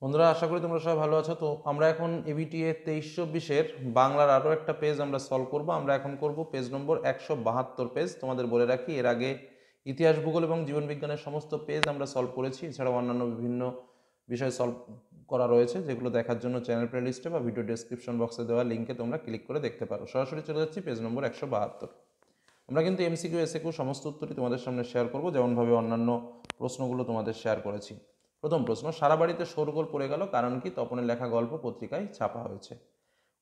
বন্ধুরা, আশা করি তোমরা সবাই ভালো আছো। তো আমরা এখন এবিটিএ 23-24-এর বাংলার আরও একটা পেজ আমরা সলভ করব। আমরা এখন করব পেজ নম্বর 172 পেজ। তোমাদের বলে রাখি, এর আগে ইতিহাস, ভূগোল এবং জীবন বিজ্ঞানের সমস্ত পেজ আমরা সলভ করেছি। এছাড়াও অন্যান্য বিভিন্ন বিষয় সলভ করা রয়েছে, যেগুলো দেখার জন্য চ্যানেল প্লে লিস্টে বা ভিডিও ডেসক্রিপশন বক্সে দেওয়া লিঙ্কে তোমরা ক্লিক করে দেখতে পারো। সরাসরি চলে যাচ্ছি পেজ নম্বর 172। আমরা কিন্তু এমসিকিউ এসএকিউ সমস্ত উত্তরই তোমাদের সামনে শেয়ার করব, যেমনভাবে অন্যান্য প্রশ্নগুলো তোমাদের শেয়ার করেছি। প্রথম প্রশ্ন, সারা বাড়িতে শোরগোল পড়ে গেল, কারণ কি? তপনের লেখা গল্প পত্রিকায় ছাপা হয়েছে।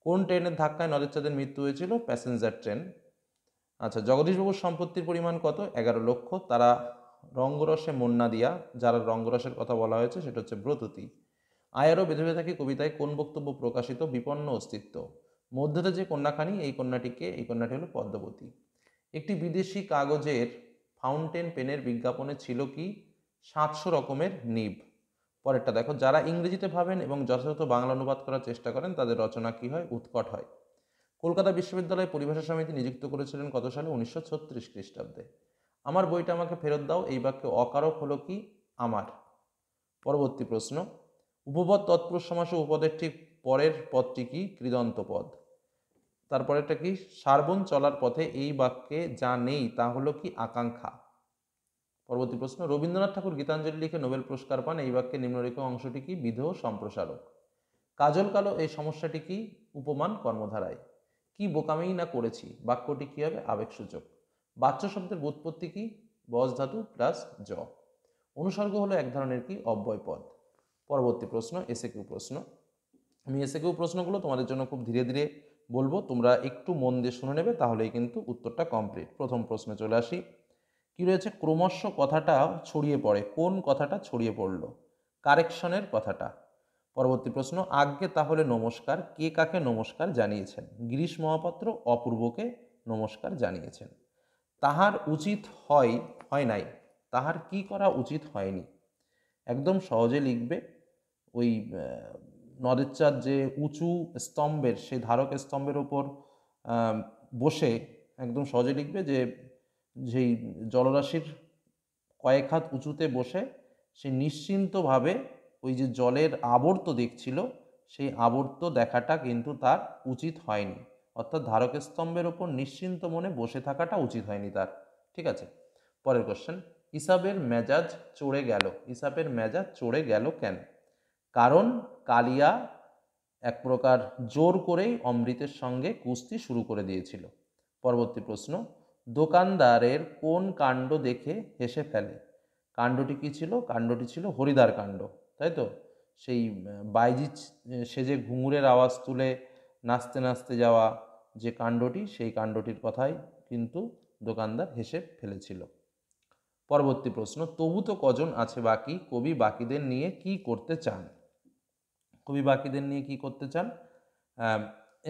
কোন ট্রেনের ধাক্কায় নদের চাঁদের মৃত্যু হয়েছিল? Passenger train. আচ্ছা, জগদীশবাবুর সম্পত্তির পরিমাণ কত? 11 লক্ষ। তারা রঙ্গরসে মন না দিয়া, যারা রঙ্গরসের কথা বলা হয়েছে সেটা হচ্ছে ব্রততী। আয়ারও বেঁধে থাকি কবিতায় কোন বক্তব্য প্রকাশিত? বিপন্ন অস্তিত্ব। মধ্যতে যে কন্যাখানি, এই কন্যাটিকে, এই কন্যাটি হলো পদ্মবতী। একটি বিদেশি কাগজের ফাউন্টেন পেনের বিজ্ঞাপনে ছিল কি? 700 রকমের নিব। পরেরটা দেখো, যারা ইংরেজিতে ভাবেন এবং যথাযথ বাংলা অনুবাদ করার চেষ্টা করেন তাদের রচনা কি হয়? উৎকট হয়। কলকাতা বিশ্ববিদ্যালয় পরিভাষা সমিতি নিযুক্ত করেছিলেন কত সালে? 1936 খ্রিস্টাব্দে। আমার বইটা আমাকে ফেরত দাও, এই বাক্যে অকারক হলো কি? আমার। পরবর্তী প্রশ্ন, উপপদ তৎপুরুষ সমাসে উপপদের ঠিক পরের পদটি কি? কৃদন্ত পদ। তারপরেরটা কি? সার্বণ চলার পথে, এই বাক্যে যা নেই তা হলো কি? আকাঙ্ক্ষা। পরবর্তী প্রশ্ন, রবীন্দ্রনাথ ঠাকুর গীতাঞ্জলি লিখে নোবেল পুরস্কার পান, এই বাক্যে নিম্নলিখিত অংশটি কি? বিধেয় সম্প্রসারক। কাজল কালো, এই সমস্যাটি কি? উপমান কর্মধারায়। কি বোকামেই না করেছি, বাক্যটি কি হবে? আবেগসূচক। বাচ্য শব্দের ব্যুৎপত্তি কি? বস ধাতু প্লাস জ। অনুসর্গ হলো এক ধরনের কি? অব্যয় পদ। পরবর্তী প্রশ্ন, এসএকিউ প্রশ্ন। আমি এসএকিউ প্রশ্নগুলো তোমাদের জন্য খুব ধীরে ধীরে বলবো, তোমরা একটু মন দিয়ে শুনে নেবে, তাহলেই কিন্তু উত্তরটা কমপ্লিট। প্রথম প্রশ্নে চলে আসি। কি রয়েছে? ক্রমশ কথাটা ছড়িয়ে পড়ে, কোন কথাটা ছড়িয়ে পড়ল? কারেকশনের কথাটা। পরবর্তী প্রশ্ন, আজ্ঞে তাহলে নমস্কার, কে কাকে নমস্কার জানিয়েছেন? গিরিশ মহাপাত্র অপূর্বকে নমস্কার জানিয়েছেন। তাহার উচিত হয় হয় নাই, তাহার কি করা উচিত হয়নি? একদম সহজে লিখবে। ওই নদের চাঁদ যে উঁচু স্তম্ভের, সেই ধারক স্তম্ভের ওপর বসে একদম সহজে লিখবে যে, যেই জলরাশির কয়েক হাত উঁচুতে বসে সে নিশ্চিন্তভাবে ওই যে জলের আবর্ত দেখছিল, সেই আবর্ত দেখাটা কিন্তু তার উচিত হয়নি। অর্থাৎ ধারক স্তম্ভের ওপর নিশ্চিন্ত মনে বসে থাকাটা উচিত হয়নি তার। ঠিক আছে, পরের কোশ্চেন। ইসাবের মেজাজ চড়ে গেল, ইসাবের মেজাজ চড়ে গেল কেন? কারণ কালিয়া এক প্রকার জোর করেই অমৃতের সঙ্গে কুস্তি শুরু করে দিয়েছিল। পরবর্তী প্রশ্ন, দোকানদারের কোন কাণ্ড দেখে হেসে ফেলে? কাণ্ডটি কি ছিল? কাণ্ডটি ছিল হরিদ্বার কাণ্ড, তাই তো? সেই বাইজি সেজে ঘুঙুরের আওয়াজ তুলে নাচতে নাচতে যাওয়া যে কাণ্ডটি, সেই কাণ্ডটির কথাই কিন্তু দোকানদার হেসে ফেলেছিল। পরবর্তী প্রশ্ন, তবু তো কজন আছে বাকি, কবি বাকিদের নিয়ে কি করতে চান? কবি বাকিদের নিয়ে কি করতে চান?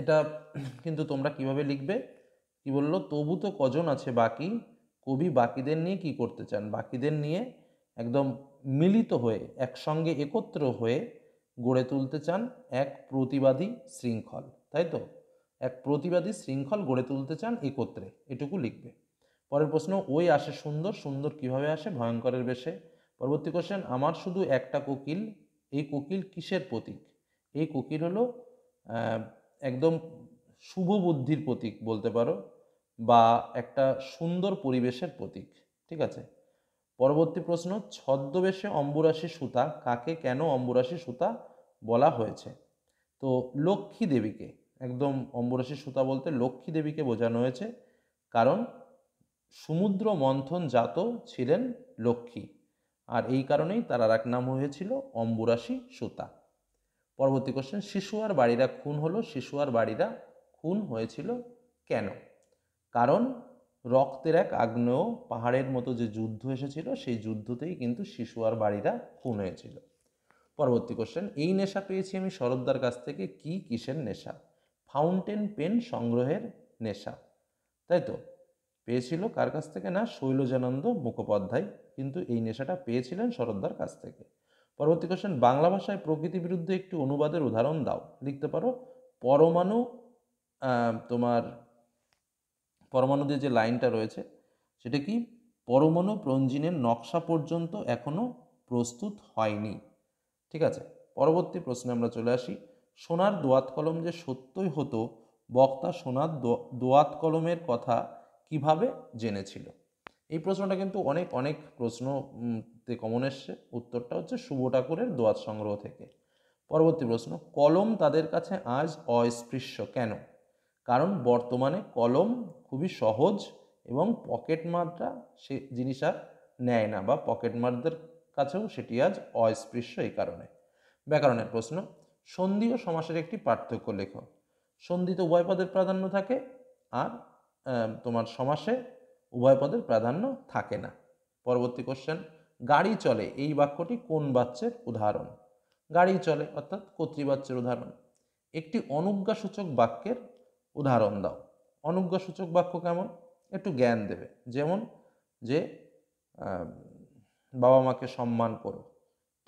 এটা কিন্তু তোমরা কিভাবে লিখবে? কি বললো? তবু তো কজন আছে বাকি, কবি বাকিদের নিয়ে কি করতে চান? বাকিদের নিয়ে একদম মিলিত হয়ে, একসঙ্গে একত্র হয়ে গড়ে তুলতে চান এক প্রতিবাদী শৃঙ্খল, তাই তো? এক প্রতিবাদী শৃঙ্খল গড়ে তুলতে চান একত্রে, এটুকু লিখবে। পরের প্রশ্ন, ওই আসে সুন্দর, সুন্দর কিভাবে আসে? ভয়ঙ্করের বেশে। পরবর্তী কোশ্চেন, আমার শুধু একটা কোকিল, এই কোকিল কিসের প্রতীক? এই কোকিল হলো একদম শুভ বুদ্ধির প্রতীক বলতে পারো, বা একটা সুন্দর পরিবেশের প্রতীক। ঠিক আছে, পরবর্তী প্রশ্ন, ছদ্মবেশে অম্বুরাশি সুতা, কাকে কেন অম্বুরাশি সুতা বলা হয়েছে? তো লক্ষ্মী দেবীকে, একদম অম্বুরাশি সুতা বলতে লক্ষ্মী দেবীকে বোঝানো হয়েছে, কারণ সমুদ্র মন্থন জাত ছিলেন লক্ষ্মী, আর এই কারণেই তার আর এক নাম হয়েছিল অম্বুরাশি সুতা। পরবর্তী কোশ্চেন, শিশু আর বাড়িরা খুন হলো, শিশু আর বাড়িরা খুন হয়েছিল কেন? কারণ রক্তের এক আগ্নেয় পাহাড়ের মতো যে যুদ্ধ এসেছিল, সেই যুদ্ধতেই কিন্তু শিশু আর বাড়িরা খুন হয়েছিল। পরবর্তী কোশ্চেন, এই নেশা পেয়েছি আমি শরৎদার কাছ থেকে, কি কিসের নেশা? ফাউন্টেন পেন সংগ্রহের নেশা, তাই তো? পেয়েছিল কার কাছ থেকে? না, শৈলজানন্দ মুখোপাধ্যায় কিন্তু এই নেশাটা পেয়েছিলেন শরৎদার কাছ থেকে। পরবর্তী কোশ্চেন, বাংলা ভাষায় প্রকৃতি বিরুদ্ধে একটি অনুবাদের উদাহরণ দাও। লিখতে পারো, পরমাণু, তোমার পরমাণু দিয়ে যে লাইনটা রয়েছে সেটা কি? পরমাণু প্রঞ্জিনের নকশা পর্যন্ত এখনো প্রস্তুত হয়নি। ঠিক আছে, পরবর্তী প্রশ্নে আমরা চলে আসি, সোনার দোয়াত কলম যে সত্যই হতো, বক্তা সোনার দোয়াত কলমের কথা কিভাবে জেনেছিল? এই প্রশ্নটা কিন্তু অনেক অনেক প্রশ্ন তে কমন এসছে। উত্তরটা হচ্ছে শুভ ঠাকুরের দোয়াত সংগ্রহ থেকে। পরবর্তী প্রশ্ন, কলম তাদের কাছে আজ অস্পৃশ্য কেন? কারণ বর্তমানে কলম খুবই সহজ এবং পকেট মারটা সে জিনিস আর নেয় না, বা পকেট মারদের কাছেও সেটি আজ অস্পৃশ্য এই কারণে। ব্যাকরণের প্রশ্ন, সন্ধি ও সমাসের একটি পার্থক্য লেখো। সন্ধিতে উভয় পদের প্রাধান্য থাকে, আর তোমার সমাসে উভয় পদের প্রাধান্য থাকে না। পরবর্তী কোশ্চেন, গাড়ি চলে এই বাক্যটি কোন বাচ্যের উদাহরণ? গাড়ি চলে অর্থাৎ কর্তৃবাচ্যের উদাহরণ। একটি অনুজ্ঞাসূচক বাক্যের উদাহরণ দাও। অনুজ্ঞাসূচক বাক্য কেমন? একটু জ্ঞান দেবে, যেমন যে বাবা মাকে সম্মান করো।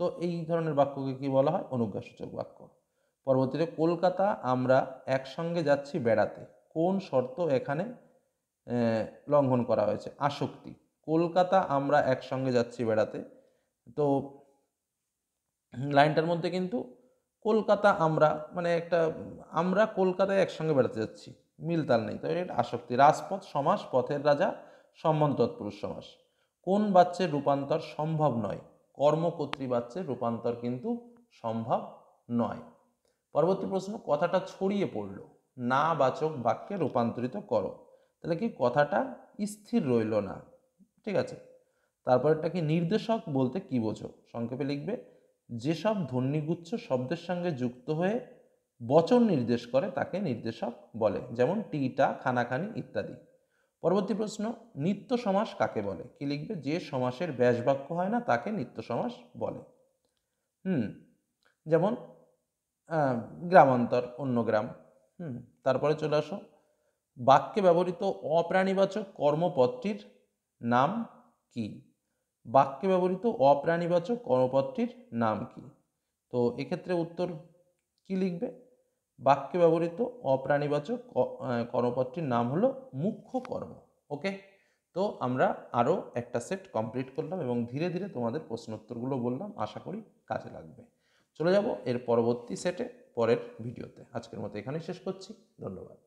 তো এই ধরনের বাক্যকে কি বলা হয়? অনুজ্ঞাসূচক বাক্য। পরবর্তীতে, কলকাতা আমরা একসঙ্গে যাচ্ছি বেড়াতে, কোন শর্ত এখানে লঙ্ঘন করা হয়েছে? আসক্তি। কলকাতা আমরা একসঙ্গে যাচ্ছি বেড়াতে, তো লাইনটার মধ্যে কিন্তু কলকাতা আমরা মানে একটা আমরা কলকাতায় একসঙ্গে বেড়াতে যাচ্ছি, মিলতাল নেই, তো এটা আসক্তি। রাজপথ সমাস, পথের রাজা সম্মান তৎপুরুষ সমাস। কোন বাচ্যের রূপান্তর সম্ভব নয়? কর্মকর্তৃ বাচ্যের রূপান্তর কিন্তু সম্ভব নয়। পরবর্তী প্রশ্ন, কথাটা ছড়িয়ে পড়লো, না বাচক বাক্যে রূপান্তরিত করো। তাহলে কি কথাটা স্থির রইল না, ঠিক আছে। তারপরটা কি, নির্দেশক বলতে কি বোঝো? সংক্ষেপে লিখবে, যেসব ধ্বনিগুচ্ছ শব্দের সঙ্গে যুক্ত হয়ে বচন নির্দেশ করে তাকে নির্দেশক বলে, যেমন টিটা, খানাখানি ইত্যাদি। পরবর্তী প্রশ্ন, নিত্য সমাস কাকে বলে? কি লিখবে? যে সমাসের ব্যাসবাক্য হয় না তাকে নিত্য সমাস বলে। যেমন গ্রামান্তর, অন্য গ্রাম। তারপরে চলে আসো, বাক্যে ব্যবহৃত অপ্রাণীবাচক কর্মপদটির নাম কি? বাক্যে ব্যবহৃত অপ্রাণীবাচক কর্মপদটির নাম কি? তো এক্ষেত্রে উত্তর কি লিখবে? বাক্যে ব্যবহৃত অপ্রাণীবাচক কর্মপদটির নাম হলো মুখ্য কর্ম। ওকে, তো আমরা আরও একটা সেট কমপ্লিট করলাম এবং ধীরে ধীরে তোমাদের প্রশ্নোত্তরগুলো বললাম, আশা করি কাজে লাগবে। চলে যাব এর পরবর্তী সেটে পরের ভিডিওতে। আজকের মতো এখানেই শেষ করছি। ধন্যবাদ।